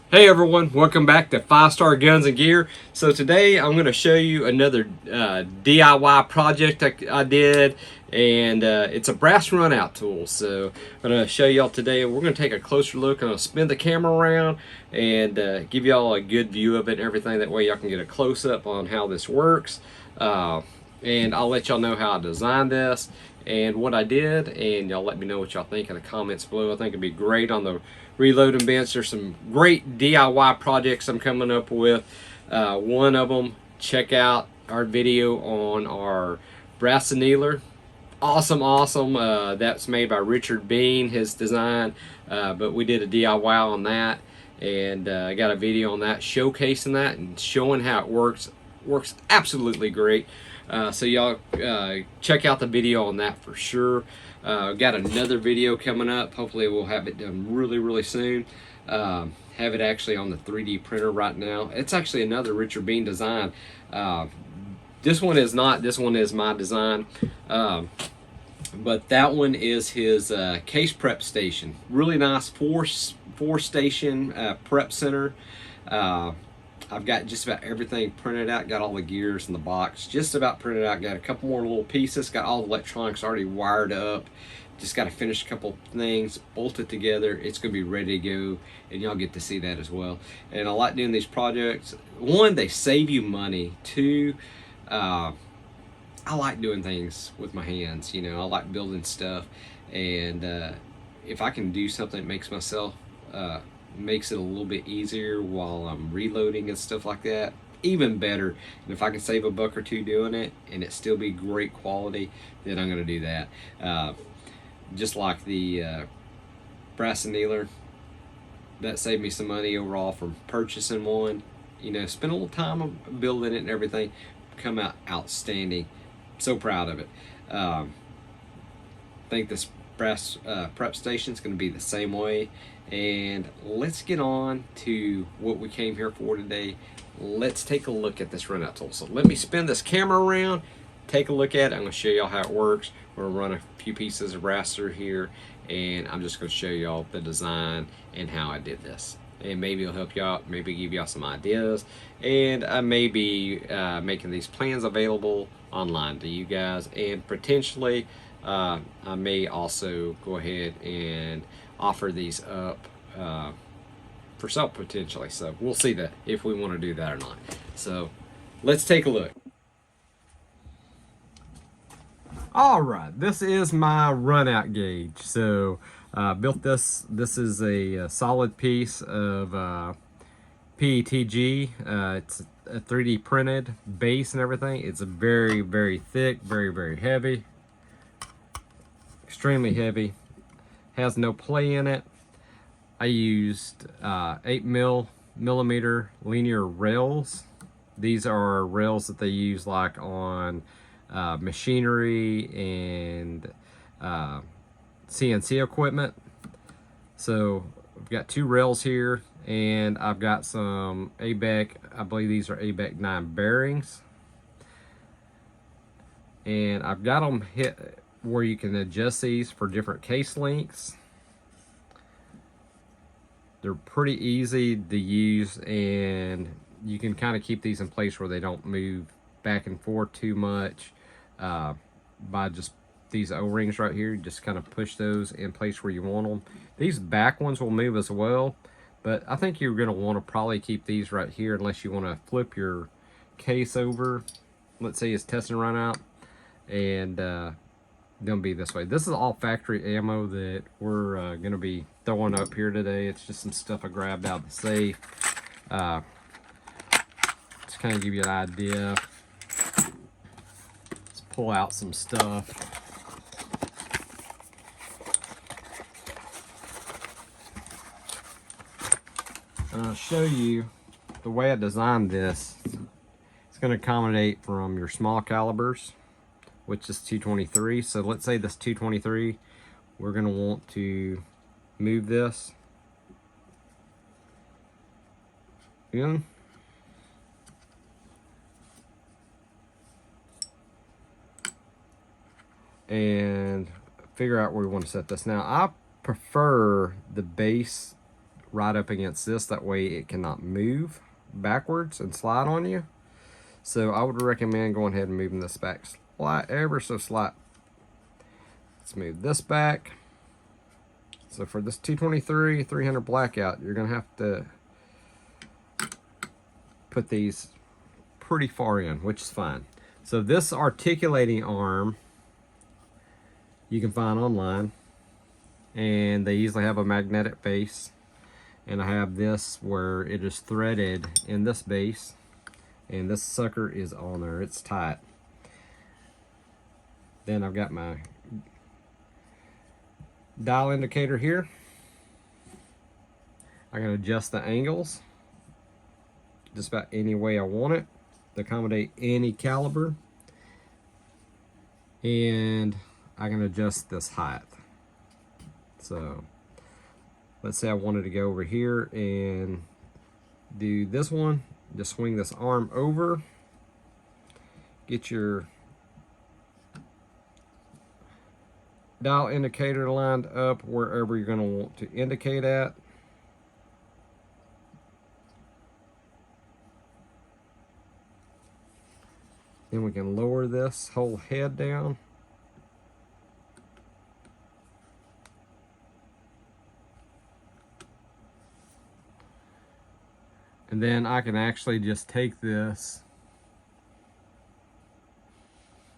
Hey everyone, welcome back to 5 Star Guns and Gear. So today I'm going to show you another DIY project I did, and it's a brass runout tool. So I'm going to show y'all today. We're going to take a closer look. I'm going to spin the camera around and give y'all a good view of it and everything. That way y'all can get a close up on how this works. And I'll let y'all know how I designed this and what I did, and y'all let me know what y'all think in the comments below. I think it'd be great on the reloading bench. There's some great DIY projects I'm coming up with. One of them, check out our video on our brass annealer. Awesome. That's made by Richard Bean, his design, but we did a DIY on that, and I got a video on that showcasing that and showing how it works absolutely great. So y'all check out the video on that for sure. Got another video coming up. Hopefully we'll have it done really soon. Have it actually on the 3D printer right now. It's actually another Richard Bean design. This one is not. This one is my design. But that one is his case prep station. Really nice four station prep center. I've got just about everything printed out. Got all the gears in the box just about printed out. Got a couple more little pieces. Got all the electronics already wired up. Just got to finish a couple things, bolt it together. It's going to be ready to go, and y'all get to see that as well. And I like doing these projects. One, they save you money. Two, I like doing things with my hands. You know, I like building stuff, and if I can do something that makes it a little bit easier while I'm reloading and stuff like that, even better. And if I can save a buck or two doing it and it still be great quality, then I'm going to do that. Just like the brass annealer, that saved me some money overall from purchasing one. You know, spend a little time building it and everything, come out outstanding. So proud of it. I think this brass prep station is going to be the same way. And let's get on to what we came here for today. Let's take a look at this runout tool. So let me spin this camera around, take a look at it. I'm going to show y'all how it works. We're going to run a few pieces of brass through here, and I'm just going to show y'all the design and how I did this. And maybe it'll help y'all, maybe give y'all some ideas. And I may be making these plans available online to you guys, and potentially I may also go ahead and offer these up for sale potentially. So we'll see that if we want to do that or not. So let's take a look. All right, this is my runout gauge. So built this. This is a solid piece of PETG. It's a 3D printed base and everything. It's very thick, very heavy, extremely heavy. Has no play in it. I used 8mm linear rails. These are rails that they use like on machinery and CNC equipment. So I've got 2 rails here, and I've got some ABEC, I believe these are ABEC 9 bearings. And I've got them hit where you can adjust these for different case lengths. They're pretty easy to use, and you can kind of keep these in place where they don't move back and forth too much by just these O-rings right here. You just kind of push those in place where you want them. These back ones will move as well, but I think you're going to want to probably keep these right here unless you want to flip your case over. Let's say it's testing run out, and gonna be this way. This is all factory ammo that we're gonna be throwing up here today. It's just some stuff I grabbed out of the safe. Just kind of give you an idea. Let's pull out some stuff. And I'll show you the way I designed this. It's gonna accommodate from your small calibers, which is 223. So let's say this 223, we're gonna want to move this in. And figure out where we want to set this. Now I prefer the base right up against this. That way it cannot move backwards and slide on you. So I would recommend going ahead and moving this back ever so slight. Let's move this back. So for this 223 300 blackout, you're gonna have to put these pretty far in, which is fine. So this articulating arm you can find online, and they usually have a magnetic face, and I have this where it is threaded in this base, and this sucker is on there. It's tight. Then I've got my dial indicator here. I can adjust the angles just about any way I want it to accommodate any caliber, and I can adjust this height. So let's say I wanted to go over here and do this one. Just swing this arm over, get your dial indicator lined up wherever you're going to want to indicate at. Then we can lower this whole head down. And then I can actually just take this,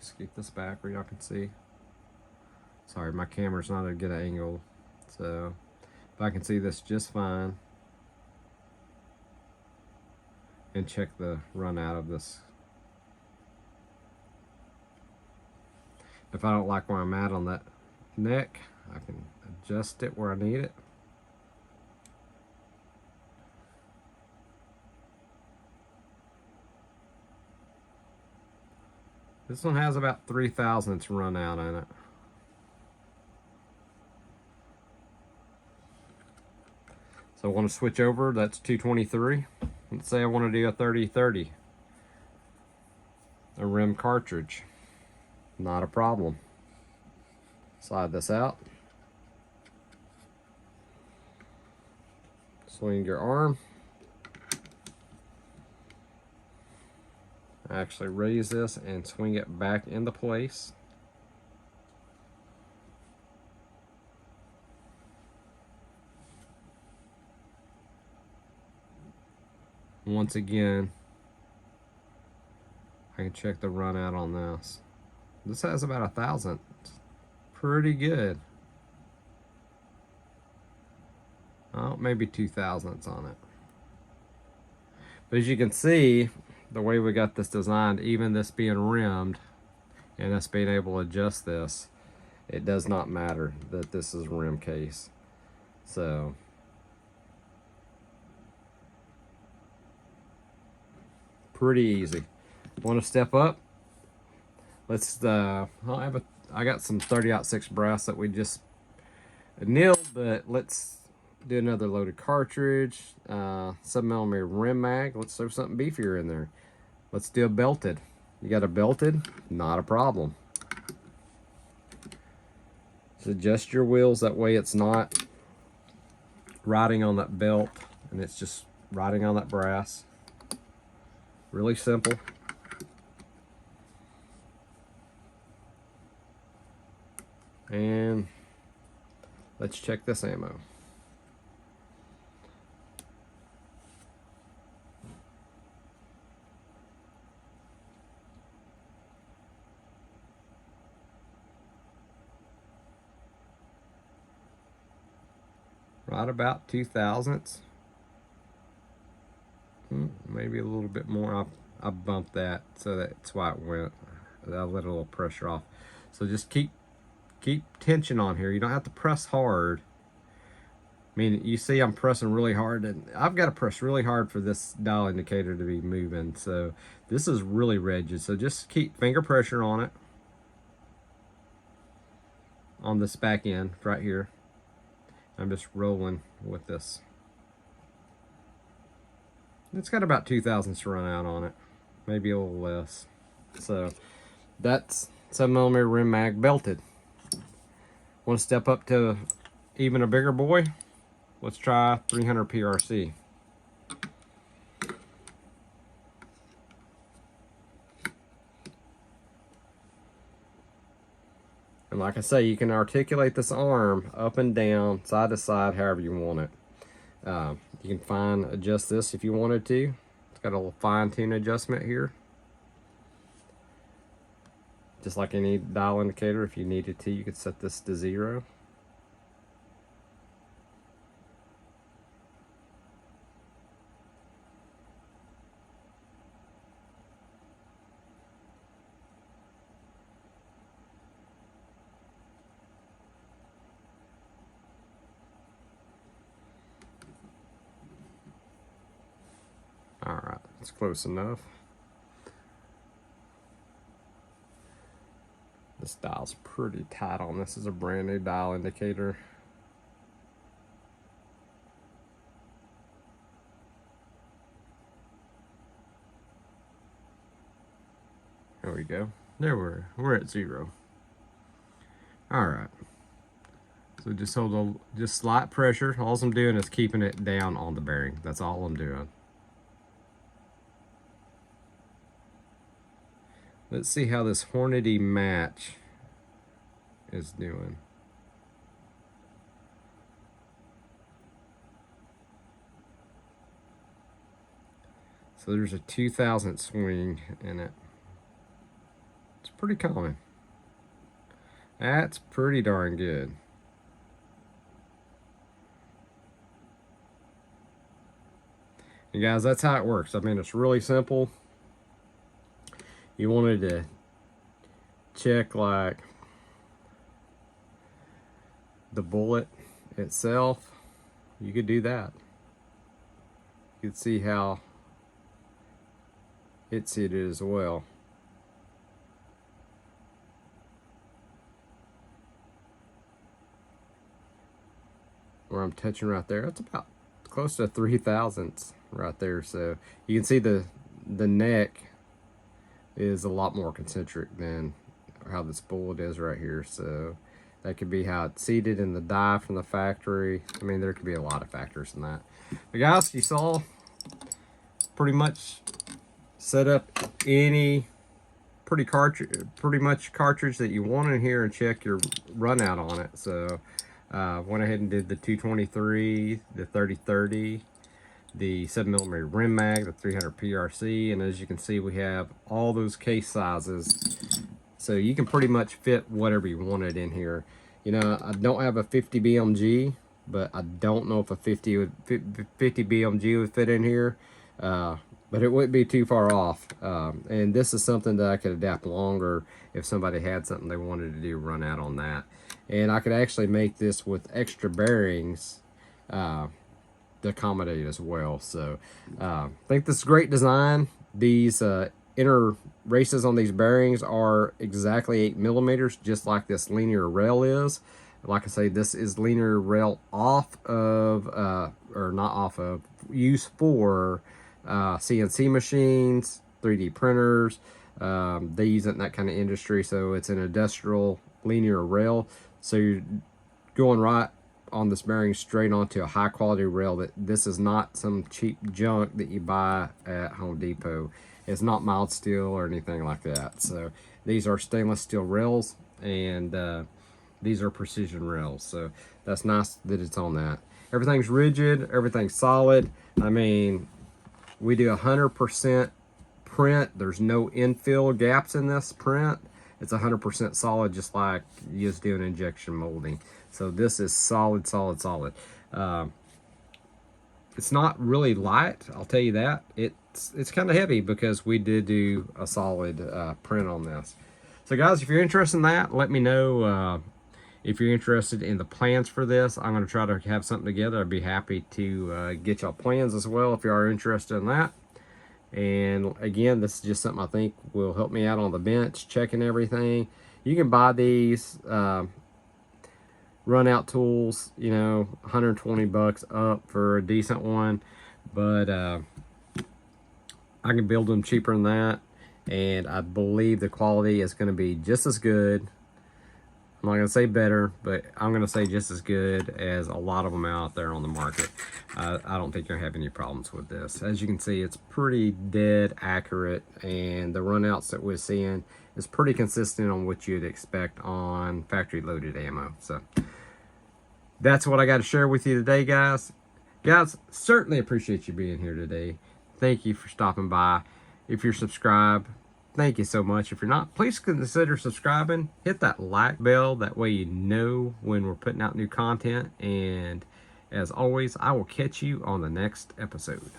just get this back where y'all can see. Sorry, my camera's not at a good angle, so if I can see this just fine. And check the run out of this. If I don't like where I'm at on that neck, I can adjust it where I need it. This one has about 3 thousandths run out in it. So I want to switch over. That's 223. Let's say I want to do a 30-30. A rim cartridge. Not a problem. Slide this out. Swing your arm. Actually raise this and swing it back into place. Once again, I can check the run out on this. This has about 1 thousandth. Pretty good. Oh, maybe 2 thousandths on it. But as you can see, the way we got this designed, even this being rimmed and us being able to adjust this, it does not matter that this is a rim case. So pretty easy. Want to step up? Let's I got some 30-06 brass that we just nilled, but let's do another loaded cartridge, 7mm rim mag. Let's throw something beefier in there. Let's do a belted. You got a belted? Not a problem. Just adjust your wheels, that way it's not riding on that belt and it's just riding on that brass. Really simple. And let's check this ammo. Right about 2 thousandths. Maybe a little bit more. I bumped that, so that's why it went. I let a little pressure off. So just keep tension on here. You don't have to press hard. I mean, you see I'm pressing really hard, and I've got to press really hard for this dial indicator to be moving. So this is really rigid. So just keep finger pressure on it, on this back end right here. I'm just rolling with this. It's got about 2 thousandths run out on it, maybe a little less. So that's 7mm rim mag belted. Want to step up to even a bigger boy? let's try 300 PRC. And like I say, you can articulate this arm up and down, side to side, however you want it. You can adjust this if you wanted to. It's got a little fine-tune adjustment here. Just like any dial indicator, if you needed to, you could set this to 0. All right, that's close enough. This dial's pretty tight on this. Is a brand new dial indicator. There we go. There we're at 0. All right. So just hold just slight pressure. All I'm doing is keeping it down on the bearing. That's all I'm doing. Let's see how this Hornady match is doing. So there's a 2,000 swing in it. It's pretty common. That's pretty darn good. And guys, that's how it works. I mean, it's really simple. You wanted to check like the bullet itself, you could do that. You could see how it's seated as well. Where I'm touching right there, it's about close to 3,000ths right there. So you can see the neck is a lot more concentric than how this bullet is right here. So that could be how it's seated in the die from the factory. I mean, there could be a lot of factors in that. But guys, you saw pretty much set up any pretty much cartridge that you want in here and check your run out on it. So went ahead and did the 223, the 30-30, the 7mm rim mag, the 300 PRC, and as you can see, we have all those case sizes. So you can pretty much fit whatever you wanted in here. You know, I don't have a 50 BMG, but I don't know if a 50 BMG would fit in here. But it wouldn't be too far off. And this is something that I could adapt longer if somebody had something they wanted to do run out on that. And I could actually make this with extra bearings to accommodate as well. So I think this is great design. These inner races on these bearings are exactly 8mm, just like this linear rail is. Like I say, this is linear rail off of, or not off of, use for CNC machines, 3D printers. They use it in that kind of industry, so it's an industrial linear rail. So you're going right on this bearing straight onto a high quality rail. That this is not some cheap junk that you buy at Home Depot. It's not mild steel or anything like that. So these are stainless steel rails, and these are precision rails. So that's nice that it's on that. Everything's rigid, everything's solid. I mean, we do 100% print. There's no infill gaps in this print. It's 100% solid, just like you just do an injection molding. So this is solid, solid, solid. It's not really light, I'll tell you that. It's kind of heavy because we did do a solid print on this. So guys, if you're interested in that, let me know. If you're interested in the plans for this, I'm going to try to have something together. I'd be happy to get y'all plans as well if you are interested in that. And again, this is just something I think will help me out on the bench, checking everything. You can buy these run out tools, you know, 120 bucks up for a decent one, but I can build them cheaper than that, and I believe the quality is going to be just as good I'm not going to say better, but I'm going to say just as good as a lot of them out there on the market. I don't think you're going to have any problems with this. As you can see, it's pretty dead accurate, and the runouts that we're seeing is pretty consistent on what you'd expect on factory loaded ammo. So that's what I got to share with you today, guys. Guys, certainly appreciate you being here today. Thank you for stopping by. If you're subscribed, thank you so much. If you're not, please consider subscribing. Hit that like bell. That way you know when we're putting out new content. And as always, I will catch you on the next episode.